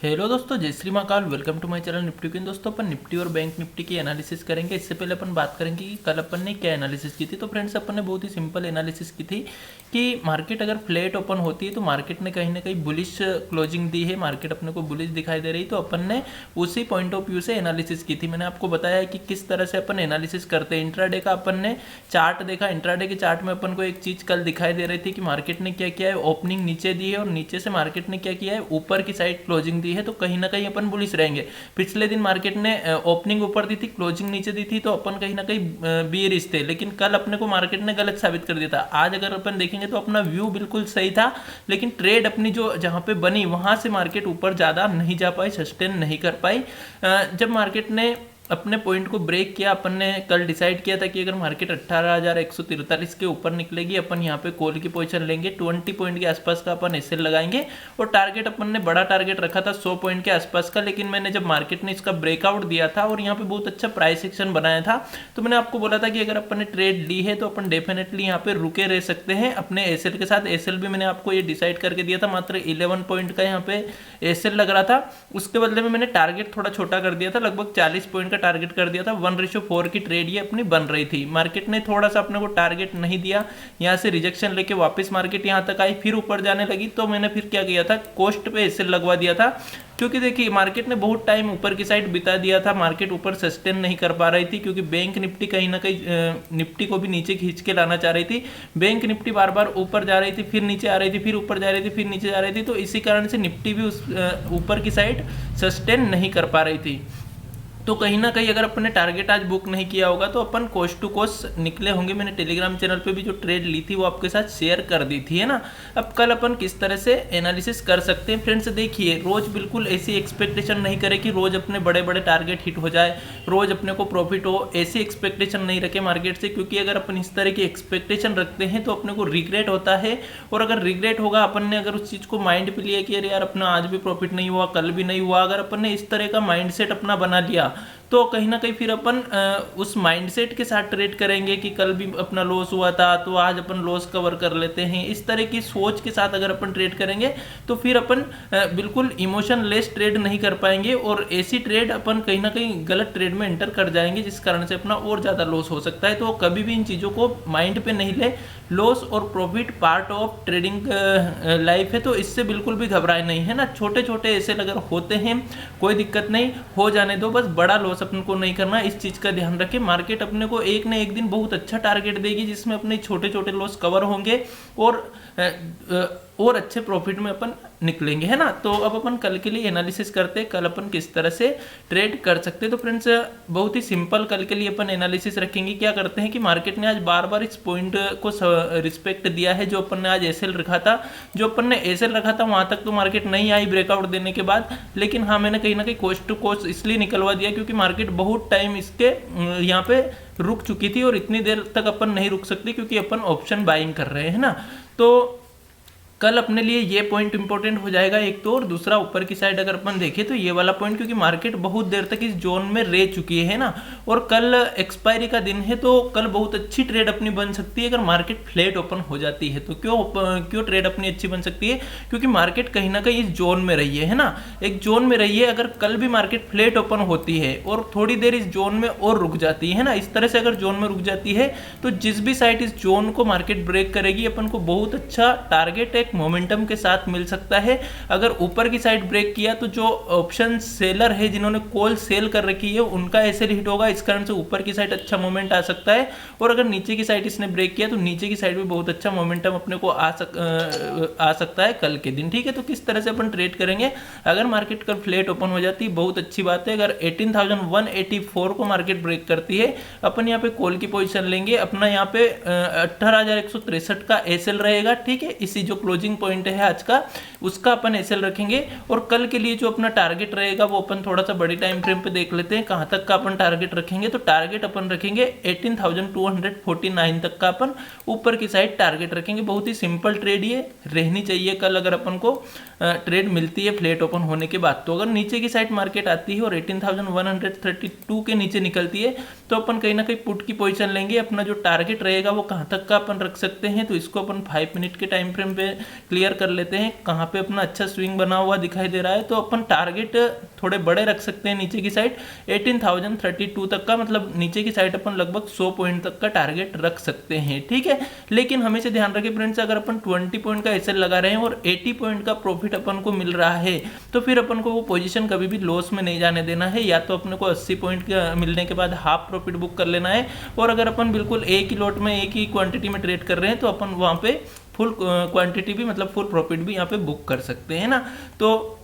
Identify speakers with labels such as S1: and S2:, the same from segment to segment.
S1: Hello दोस्तों, जय Shri Mahakal. Welcome to my channel nifty queen. दोस्तों अपन निफ्टी और बैंक निफ्टी की एनालिसिस करेंगे। इससे पहले अपन बात करेंगे कि कल अपन ने क्या एनालिसिस की थी। तो फ्रेंड्स, अपन ने बहुत ही सिंपल एनालिसिस की थी कि मार्केट अगर फ्लैट ओपन होती है तो मार्केट ने कहीं ना कहीं बुलिश क्लोजिंग दी है, मार्केट अपने को बुलिश दिखाई दे रही, तो अपन ने उसी पॉइंट ऑफ व्यू से एनालिसिस की थी। मैंने आपको बताया कि किस तरह से अपन एनालिसिस करते हैं। इंट्राडे का अपन ने चार्ट देखा। इंट्राडे के चार्ट में अपन को एक चीज़ कल दिखाई दे रही थी कि मार्केट ने क्या किया है, ओपनिंग नीचे दी है और नीचे से मार्केट ने क्या किया है, ऊपर की साइड क्लोजिंग दी है। तो कहीं ना कहीं अपन बुलिश रहेंगे। पिछले दिन मार्केट ने ओपनिंग ऊपर दी थी, क्लोजिंग नीचे दी थी, तो अपन कहीं ना कहीं बीयरिश थे। लेकिन कल अपने को मार्केट ने गलत साबित कर दिया था। आज अगर अपन देखेंगे तो अपना व्यू बिल्कुल सही था, लेकिन ट्रेड अपनी जो जहां पे बनी वहां से मार्केट ऊपर ज्यादा नहीं जा पाई, सस्टेन नहीं कर पाई। जब मार्केट ने अपने पॉइंट को ब्रेक किया, अपन ने कल डिसाइड किया था कि अगर मार्केट 18,143 के ऊपर निकलेगी, अपन यहाँ पे कॉल की पोजीशन लेंगे। 20 पॉइंट के आसपास का अपन एसएल लगाएंगे और टारगेट अपन ने बड़ा टारगेट रखा था 100 पॉइंट के आसपास का। लेकिन मैंने जब मार्केट ने इसका ब्रेकआउट दिया था और यहाँ पे बहुत अच्छा प्राइस एक्शन बनाया था, तो मैंने आपको बोला था कि अगर अपन ने ट्रेड ली है तो अपन डेफिनेटली यहाँ पे रुके रह सकते हैं अपने एसएल के साथ। एसएल भी मैंने आपको ये डिसाइड करके दिया था, मात्र 11 पॉइंट का यहाँ पे एसएल लग रहा था। उसके बदले में मैंने टारगेट थोड़ा छोटा कर दिया था, लगभग 40 पॉइंट का टारगेट कर दिया था। 1:4 की ट्रेड ये अपनी बन रही थी। मार्केट ने थोड़ा सा अपने को टारगेट नहीं दिया, यहाँ से रिजेक्शन लेके वापस मार्केट यहाँ तक आई, फिर ऊपर जाने लगी। तो मैंने फिर क्या किया था, कोस्ट पे एसएल लगवा दिया था। क्योंकि देखिए मार्केट ने बहुत टाइम ऊपर की साइड बिता दिया था, मार्केट ऊपर सस्टेन नहीं कर पा रही थी, क्योंकि बैंक निफ्टी कहीं ना कहीं निफ्टी को भी नीचे खींच के लाना चाह रही थी। बैंक निफ्टी बार बार ऊपर जा रही थी, फिर नीचे आ रही थी, फिर ऊपर जा रही थी, फिर नीचे जा रही थी। तो इसी कारण से निफ्टी भी उस ऊपर की साइड सस्टेन नहीं कर पा रही थी। तो कहीं ना कहीं अगर अपन ने टारगेट आज बुक नहीं किया होगा तो अपन कोस्ट टू कोस्ट निकले होंगे। मैंने टेलीग्राम चैनल पे भी जो ट्रेड ली थी वो आपके साथ शेयर कर दी थी, है ना। अब कल अपन किस तरह से एनालिसिस कर सकते हैं फ्रेंड्स, देखिए रोज बिल्कुल ऐसी एक्सपेक्टेशन नहीं करें कि रोज अपने बड़े बड़े टारगेट हिट हो जाए, रोज अपने को प्रॉफिट हो, ऐसी एक्सपेक्टेशन नहीं रखे मार्केट से। क्योंकि अगर अपन इस तरह की एक्सपेक्टेशन रखते हैं तो अपने को रिग्रेट होता है। और अगर रिग्रेट होगा, अपन ने अगर उस चीज़ को माइंड पे लिया कि अरे यार अपना आज भी प्रॉफिट नहीं हुआ, कल भी नहीं हुआ, अगर अपन ने इस तरह का माइंडसेट अपना बना लिया तो कहीं ना कहीं फिर अपन उस माइंडसेट के साथ ट्रेड करेंगे कि कल भी अपना लॉस हुआ था तो आज अपन लॉस कवर कर लेते हैं। इस तरह की सोच के साथ अगर अपन ट्रेड करेंगे तो फिर अपन बिल्कुल इमोशन लेस ट्रेड नहीं कर पाएंगे और ऐसी ट्रेड अपन कहीं ना कहीं गलत ट्रेड में एंटर कर जाएंगे, जिस कारण से अपना और ज़्यादा लॉस हो सकता है। तो कभी भी इन चीज़ों को माइंड पे नहीं ले। लॉस और profit part of trading life है, तो इससे बिल्कुल भी घबराए नहीं, है ना। छोटे छोटे ऐसे अगर होते हैं कोई दिक्कत नहीं, हो जाने दो, बस बड़ा लॉस अपन को नहीं करना। इस चीज़ का ध्यान रखें। मार्केट अपने को एक ना एक दिन बहुत अच्छा टारगेट देगी जिसमें अपने छोटे छोटे लॉस कवर होंगे और अच्छे प्रॉफिट में अपन निकलेंगे, है ना। तो अब अपन कल के लिए एनालिसिस करते हैं, कल अपन किस तरह से ट्रेड कर सकते हैं। तो फ्रेंड्स बहुत ही सिंपल कल के लिए अपन एनालिसिस रखेंगे। क्या करते हैं कि मार्केट ने आज बार बार इस पॉइंट को रिस्पेक्ट दिया है जो अपन ने आज एसएल रखा था। जो अपन ने एसएल रखा था वहां तक तो मार्केट नहीं आई ब्रेकआउट देने के बाद, लेकिन हाँ मैंने कहीं ना कहीं कोस्ट टू कोस्ट इसलिए निकलवा दिया क्योंकि मार्केट बहुत टाइम इसके यहाँ पे रुक चुकी थी और इतनी देर तक अपन नहीं रुक सकती क्योंकि अपन ऑप्शन बाइंग कर रहे हैं ना। तो कल अपने लिए ये पॉइंट इंपॉर्टेंट हो जाएगा एक तो, और दूसरा ऊपर की साइड अगर अपन देखें तो ये वाला पॉइंट, क्योंकि मार्केट बहुत देर तक इस जोन में रह चुकी है ना। और कल एक्सपायरी का दिन है तो कल बहुत अच्छी ट्रेड अपनी बन सकती है अगर मार्केट फ्लैट ओपन हो जाती है। तो क्यों ट्रेड अपनी अच्छी बन सकती है, क्योंकि मार्केट कहीं ना कहीं इस जोन में रही है ना, एक जोन में रही है। अगर कल भी मार्केट फ्लैट ओपन होती है और थोड़ी देर इस जोन में और रुक जाती है ना, इस तरह से अगर जोन में रुक जाती है तो जिस भी साइड इस जोन को मार्केट ब्रेक करेगी अपन को बहुत अच्छा टारगेट एक मोमेंटम के साथ मिल सकता है। अगर ऊपर की साइड ब्रेक किया तो जो ऑप्शन सेलर है जिन्होंने कॉल सेल कर रखी है उनका ऐसे हिट होगा, इस कारण से ऊपर की साइड अच्छा मोमेंट आ सकता है। और अगर नीचे की साइड इसने ब्रेक किया तो नीचे की साइड भी बहुत अच्छा मोमेंटम अपने को आ सकता है कल के दिन, ठीक है। तो किस तरह से अपन ट्रेड करेंगे, अगर मार्केट कल फ्लैट ओपन हो जाती है बहुत अच्छी बात है। अगर 18,184 को मार्केट ब्रेक करती है अपन यहाँ पे कॉल की पोजीशन लेंगे। अपना यहाँ पे 18,163 का एसएल रहेगा, ठीक है। इसी जो क्लोजिंग पॉइंट है आज का उसका अपन एसएल रखेंगे। और कल के लिए जो अपना टारगेट रहेगा वो अपन थोड़ा सा बड़ी टाइम फ्रेम पे देख लेते हैं कहां तक का अपन टारगेट रखेंगे। तो टारगेट अपन रखेंगे 18,249 तक का अपन ऊपर की साइड टारगेट रखेंगे। बहुत ही सिंपल ट्रेड ये रहनी चाहिए कल अगर अपन को ट्रेड मिलती है फ्लैट ओपन होने के बाद। तो अगर नीचे की साइड मार्केट आती है और 18,132 के नीचे निकलती है तो अपन कहीं ना कहीं पुट की पोजीशन लेंगे। अपना जो टारगेट रहेगा वो कहां तक का अपन रख सकते हैं, तो इसको अपन 5 मिनट के टाइम फ्रेम पे क्लियर कर लेते हैं कहाँ पे अपना अच्छा स्विंग बना हुआ दिखाई दे रहा है, तो अपन टारगेट थोड़े बड़े रख सकते हैं नीचे की साइड 18,032 तक का, मतलब नीचे की साइड अपन लगभग 100 पॉइंट तक का टारगेट रख सकते हैं, ठीक है। लेकिन हमेशा ध्यान रखें फ्रेंड्स, अगर अपन 20 पॉइंट का एसएल लगा रहे हैं और 80 पॉइंट का प्रॉफिट अपन को मिल रहा है, तो फिर अपन को वो पोजीशन कभी भी लॉस में नहीं जाने देना है। या तो अपने को 80 पॉइंट का मिलने के बाद हाफ प्रॉफिट बुक कर लेना है, और अगर अपन बिल्कुल एक ही लॉट में एक ही क्वांटिटी में ट्रेड कर रहे हैं तो अपन वहाँ पे फुल क्वांटिटी भी मतलब फुल प्रॉफिट भी यहाँ पे बुक कर सकते हैं ना। तो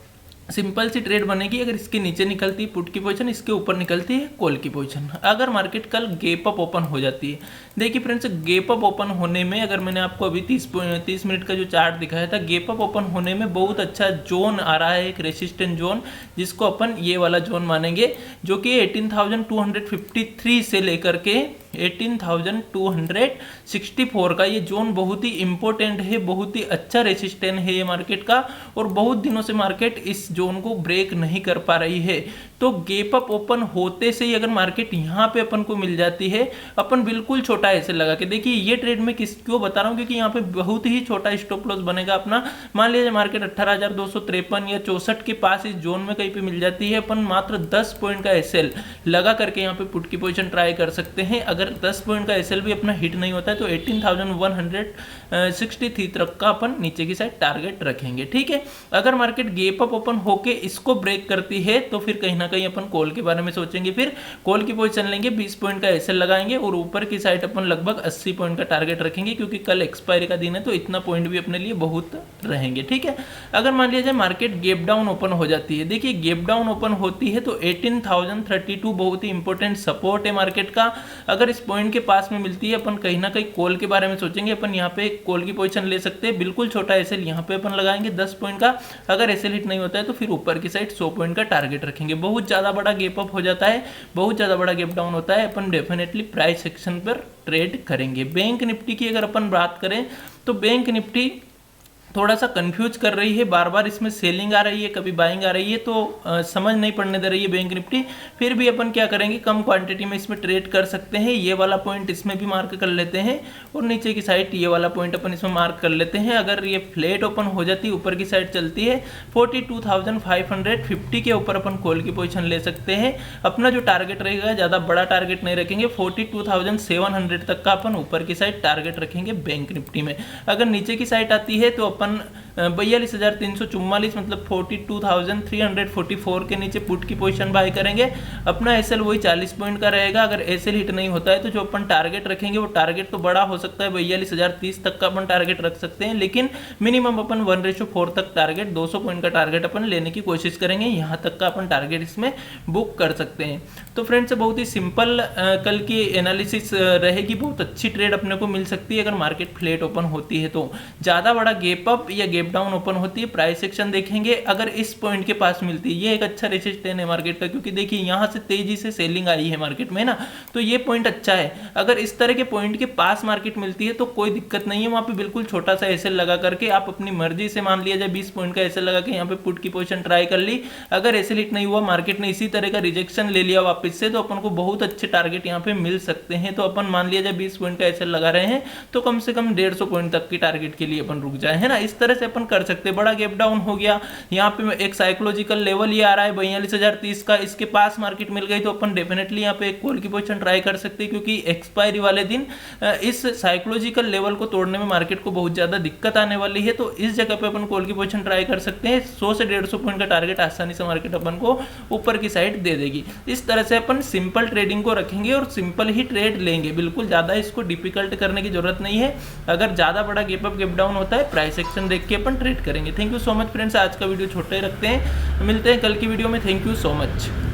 S1: सिंपल सी ट्रेड बनेगी। अगर इसके नीचे निकलती है पुट की पोजीशन, इसके ऊपर निकलती है कॉल की पोजीशन। अगर मार्केट कल गैप अप ओपन हो जाती है, देखिए फ्रेंड्स, गैप अप ओपन होने में, अगर मैंने आपको अभी 30 मिनट का जो चार्ट दिखाया था, गैप अप ओपन होने में बहुत अच्छा जोन आ रहा है, एक रेसिस्टेंट जोन, जिसको अपन ये वाला जोन मानेंगे, जो कि 18,253 से लेकर के 18,264 का ये जोन बहुत ही इंपॉर्टेंट है, बहुत ही अच्छा रेसिस्टेंट है ये मार्केट का, और बहुत दिनों से मार्केट इस जोन को ब्रेक नहीं कर पा रही है। तो गैप अप ओपन होते से ही अगर मार्केट यहाँ पे अपन को मिल जाती है, अपन बिल्कुल छोटा ऐसे लगा के, देखिए ये ट्रेड में क्यों बता रहा हूँ, क्योंकि यहाँ पे बहुत ही छोटा स्टॉप लॉस बनेगा अपना। मान लीजिए मार्केट 18,253 या 64 के पास इस जोन में कहीं पे मिल जाती है, अपन मात्र 10 पॉइंट का एसएल लगा करके यहाँ पे पुट की पोजीशन ट्राई कर सकते हैं। अगर 10 पॉइंट का एसएल भी अपना हिट नहीं होता है तो 18,163 तक का अपन नीचे की साइड टारगेट रखेंगे, ठीक है। अगर मार्केट गैप अप ओपन होके इसको ब्रेक करती है तो फिर कहीं ना कहीं अपन कॉल के बारे में सोचेंगे, फिर कॉल की पोजीशन लेंगे, 20 पॉइंट का एसएल लगाएंगे, और ऊपर की साइड अपन लगभग 80 पॉइंट का टारगेट रखेंगे, क्योंकि कल एक्सपायरी का दिन है, तो इतना पॉइंट भी अपने लिए बहुत रहेंगे, ठीक है। अगर मान लिया जाए मार्केट गैप डाउन ओपन हो जाती है, देखिए गैप डाउन ओपन होती है तो 18,032 बहुत ही इंपॉर्टेंट सपोर्ट है मार्केट का। अगर इस पॉइंट के पास में मिलती है, अपन कहीं ना कहीं कॉल के बारे में सोचेंगे, अपन यहाँ पे कॉल की पोजीशन ले सकते हैं, बिल्कुल छोटा एसएल यहाँ पे अपन लगाएंगे 10 पॉइंट का। अगर एसएल हिट नहीं होता है तो फिर ऊपर की साइड 100 पॉइंट का टारगेट रखेंगे। बहुत ज़्यादा बड़ा गैप अप हो जाता है, बहुत ज़्यादा बड़ा गैप डाउन होता है, अपन डेफिनेटली प्राइस सेक्शन पर ट्रेड करेंगे। बैंक निफ्टी की अगर अपन बात करें तो बैंक निफ्टी थोड़ा सा कंफ्यूज कर रही है, बार बार इसमें सेलिंग आ रही है, कभी बाइंग आ रही है, तो समझ नहीं पड़ने दे रही है बैंक निफ्टी। फिर भी अपन क्या करेंगे, कम क्वांटिटी में इसमें ट्रेड कर सकते हैं। ये वाला पॉइंट इसमें भी मार्क कर लेते हैं, और नीचे की साइड ये वाला पॉइंट अपन इसमें मार्क कर लेते हैं। अगर ये फ्लैट ओपन हो जाती है, ऊपर की साइड चलती है 42,550 के ऊपर अपन कॉल की पोजीशन ले सकते हैं। अपना जो टारगेट रहेगा ज़्यादा बड़ा टारगेट नहीं रखेंगे, 42,700 तक का अपन ऊपर की साइड टारगेट रखेंगे बैंक निफ्टी में। अगर नीचे की साइड आती है तो अपन 42,344 मतलब 42,344 के नीचे पुट की पोजीशन बाय करेंगे। अपना एसएल वही 40 पॉइंट का रहेगा। अगर एसएल हिट नहीं होता है तो जो अपन टारगेट रखेंगे वो टारगेट तो बड़ा हो सकता है, 42,030 तक का अपन टारगेट रख सकते हैं, लेकिन मिनिमम अपन 1:4 तक टारगेट, 200 पॉइंट का टारगेट अपन लेने की कोशिश करेंगे। यहाँ तक का अपन टारगेट इसमें बुक कर सकते हैं। तो फ्रेंड्स, बहुत ही सिंपल कल की एनालिसिस रहेगी, बहुत अच्छी ट्रेड अपने को मिल सकती है अगर मार्केट फ्लैट ओपन होती है तो। ज़्यादा बड़ा गैप अप या गैप डाउन ओपन होती है, प्राइस एक्शन देखेंगे। अगर इस पॉइंट के पास मिलती है, ये एक अच्छा रेजिस्टेंस है मार्केट का, क्योंकि देखिए यहाँ से तेजी से सेलिंग आई है मार्केट में ना, तो ये पॉइंट अच्छा है। अगर इस तरह के पॉइंट के पास मार्केट मिलती है तो कोई दिक्कत नहीं है, वहाँ पे बिल्कुल छोटा सा एसएल लगा करके आप अपनी मर्जी से, मान लिया जाए 20 पॉइंट का एसएल लगा के यहाँ पे पुट की पोजीशन ट्राई कर ली। अगर एसएल हिट नहीं हुआ, मार्केट ने इसी तरह का रिजेक्शन ले लिया वापस से, तो अपन को बहुत अच्छे टारगेट यहाँ पे मिल सकते हैं। तो अपन मान लिया जाए 20 पॉइंट का एसएल लगा रहे हैं तो कम से कम 150 पॉइंट तक की टारगेट के लिए अपन रुक जाए, है ना। इस तरह से अपन कर सकते हैं। बड़ा गैप डाउन हो गया, यहाँ पे एक साइकोलॉजिकल लेवल ये आ रहा है 42,030 का, इसके पास मार्केट मिल गई तो अपन डेफिनेटली यहाँ पे एक कॉल की पोजीशन ट्राई कर सकते हैं, क्योंकि एक्सपायरी वाले दिन इस साइकोलॉजिकल लेवल को तोड़ने में मार्केट को बहुत ज्यादा दिक्कत आने वाली है। तो इस जगह पे अपन कॉल की पोजीशन ट्राई कर सकते हैं। 100 से 150 पॉइंट का टारगेट आसानी से मार्केट अपन को ऊपर की साइड दे देगी। इस तरह से अपन सिंपल ट्रेडिंग को रखेंगे और सिंपल ही ट्रेड लेंगे, बिल्कुल ज्यादा इसको डिफिकल्ट करने की जरूरत नहीं है। अगर ज्यादा बड़ा गैप अप गैप डाउन होता है, प्राइस एक्शन देख के अपन ट्रेड करेंगे। Thank you so much friends, आज का वीडियो छोटे रखते हैं, मिलते हैं कल की वीडियो में। Thank you so much.